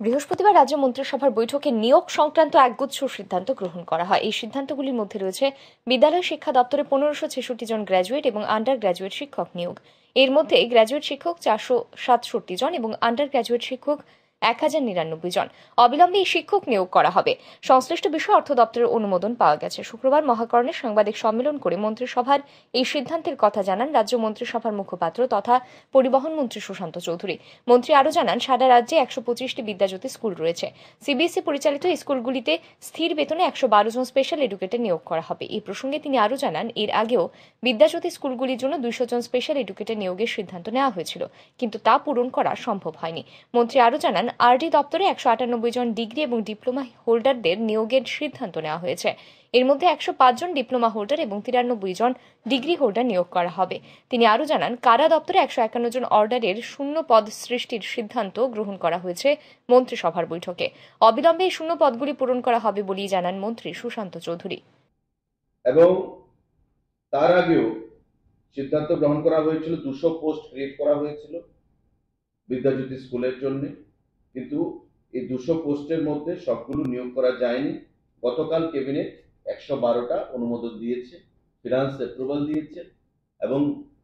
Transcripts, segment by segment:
বৃহস্পতিবার রাজ্য মন্ত্রিসভার বৈঠকে নিয়োগ সংক্রান্ত একগুচ্ছ সিদ্ধান্ত গ্রহণ করা হয়। এই সিদ্ধান্তগুলির মধ্যে রয়েছে বিদ্যালয় শিক্ষা দপ্তরে 1566 জন গ্র্যাজুয়েট এবং আন্ডার গ্র্যাজুয়েট শিক্ষক নিয়োগ। এর মধ্যে গ্র্যাজুয়েট শিক্ষক 467 জন এবং আন্ডার গ্র্যাজুয়েট শিক্ষক 1099 জন। অবিলম্বে এই শিক্ষক নিয়োগ করা হবে। সংশ্লিষ্ট বিষয়ে অর্থ দপ্তরের অনুমোদন পাওয়া গেছে। শুক্রবার মহাকরণে সাংবাদিক সম্মেলন করে মন্ত্রিসভার এই সিদ্ধান্তের কথা জানান রাজ্য মন্ত্রিসভার মুখপাত্র তথা পরিবহন মন্ত্রী সুশান্ত চৌধুরী। মন্ত্রী আরও জানান, সারা রাজ্যে 125টি বিদ্যাজ্যোতি স্কুল রয়েছে। সিবিএসই পরিচালিত এই স্কুলগুলিতে স্থির বেতনে 112 জন স্পেশাল এডুকেটর নিয়োগ করা হবে। এই প্রসঙ্গে তিনি আরও জানান, এর আগেও বিদ্যাজ্যোতি স্কুলগুলির জন্য 200 জন স্পেশাল এডুকেটর নিয়োগের সিদ্ধান্ত নেওয়া হয়েছিল, কিন্তু তা পূরণ করা সম্ভব হয়নি। মন্ত্রী আরও জানান, আরডি দপ্তরে 198 জন ডিগ্রি এবং ডিপ্লোমা হোল্ডারদের নিয়োগের সিদ্ধান্ত নেওয়া হয়েছে। এর মধ্যে 105 জন ডিপ্লোমা হোল্ডার এবং 93 জন ডিগ্রি হোল্ডার নিয়োগ করা হবে। তিনি আরও জানান, কারা দপ্তরে 151 জন অর্ডারের শূন্য পদ সৃষ্টির সিদ্ধান্ত গ্রহণ করা হয়েছে মন্ত্রিসভার বৈঠকে। অবিলম্বে এই শূন্য পদগুলি পূরণ করা হবে বলেই জানান মন্ত্রী সুশান্ত চৌধুরী। এবং তার আগেও সিদ্ধান্ত গ্রহণ করা হয়েছিল, 200 পোস্ট ক্রিয়েট করা হয়েছিল বিদ্যাজ্যোতি স্কুলের জন্য, কিন্তু এই 200 পোস্টের মধ্যে সবগুলো নিয়োগ করা যায়নি। গতকাল ক্যাবিনেট 112টা অনুমোদন দিয়েছে, ফিনান্স অ্যাপ্রুভাল দিয়েছে এবং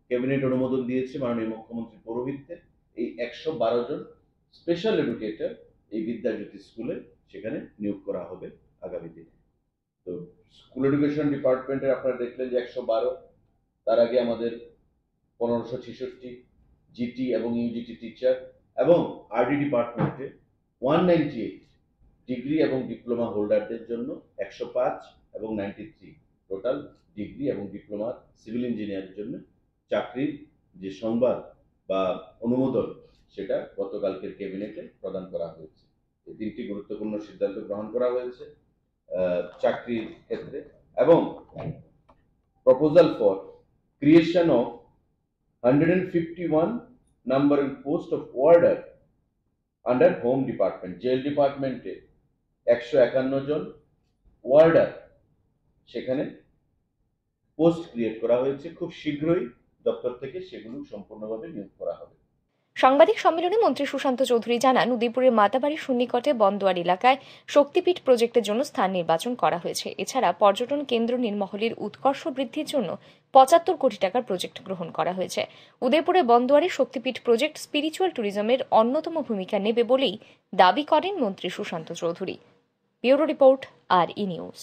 ক্যাবিনেট অনুমোদন দিয়েছে মাননীয় মুখ্যমন্ত্রী পৌরোহিত্যে এই 112 জন স্পেশাল এডুকেটর এই বিদ্যাজ্যোতি স্কুলে সেখানে নিয়োগ করা হবে আগামী দিনে। তো স্কুল এডুকেশন ডিপার্টমেন্টের আপনারা দেখলেন যে 112, তার আগে আমাদের 1566 জিটি এবং ইউজিটি টিচার, এবং আরডি ডিপার্টমেন্টে 198 ডিগ্রি এবং ডিপ্লোমা হোল্ডারদের জন্য 105 এবং 93 টোটাল ডিগ্রি এবং ডিপ্লোমা সিভিল ইঞ্জিনিয়ারের জন্য চাকরির যে সংবাদ বা অনুমোদন সেটা গতকালকের ক্যাবিনেটে প্রদান করা হয়েছে। এই তিনটি গুরুত্বপূর্ণ সিদ্ধান্ত গ্রহণ করা হয়েছে চাকরির ক্ষেত্রে, এবং proposal for creation of 151 number and post of order under home department, jail ডিপার্টমেন্টে 151 জন ওয়ার্ডার সেখানে পোস্ট ক্রিয়েট করা হয়েছে। খুব শীঘ্রই দপ্তর থেকে সেগুলো সম্পূর্ণভাবে নিয়োগ করা হবে। সাংবাদিক সম্মেলনে মন্ত্রী সুশান্ত চৌধুরী জানান, উদয়পুরের মাতাবাড়ির সন্নিকটে বন্দোয়ার এলাকায় শক্তিপীঠ প্রজেক্টের জন্য স্থান নির্বাচন করা হয়েছে। এছাড়া পর্যটন কেন্দ্র নির্মহলের উৎকর্ষ বৃদ্ধির জন্য 75 কোটি টাকার প্রজেক্ট গ্রহণ করা হয়েছে। উদয়পুরের বন্দোয়ারে শক্তিপীঠ প্রজেক্ট স্পিরিচুয়াল ট্যুরিজমের অন্যতম ভূমিকা নেবে বলেই দাবি করেন মন্ত্রী সুশান্ত চৌধুরী। ব্যুরো রিপোর্ট, আর ই নিউজ।